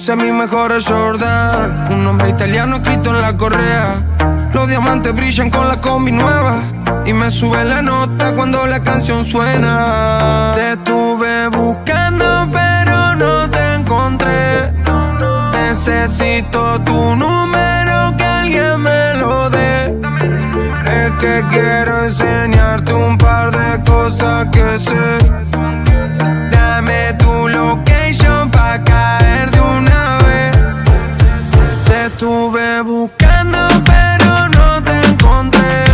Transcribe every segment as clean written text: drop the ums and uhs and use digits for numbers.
puse mis mejores Jordan, un nombre italiano escrito en la correa. Los diamantes brillan con la combi nueva y me sube la nota cuando la canción suena. Te estuve buscando pero no te encontré. Necesito tu número, que alguien me lo dé. Es que quiero enseñarte un par de cosas que sé. Dame tu location pa' caer de una vez. Te estuve buscando pero no te encontré.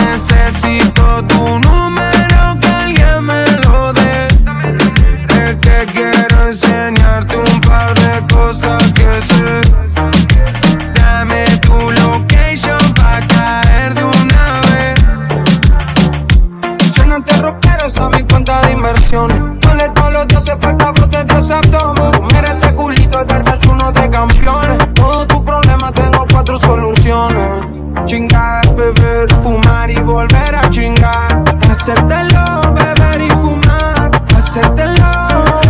Necesito tu número, que alguien me lo dé. Es que quiero enseñarte un par de cosas que sé. Dame tu location pa' caer de una vez. Llénate roperos a mi cuenta de inversiones. Ponle todos los dioses, falta voz de Dios abdomen. Mira ese culito, es desayuno de campeones. Todo tu problema tengo 4 soluciones. Chingar, beber, fumar y volver a chingar. Hacértelo, beber y fumar. Hacértelo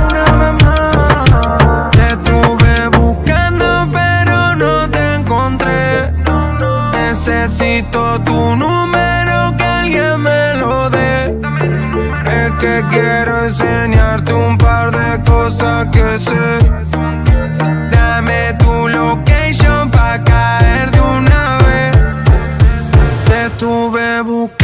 una vez más. Te estuve buscando pero no te encontré. Necesito tu número, que alguien me lo dé. Es que quiero enseñarte un par de cosas que sé. Dame tu location pa' caer de una vez. Te estuve buscando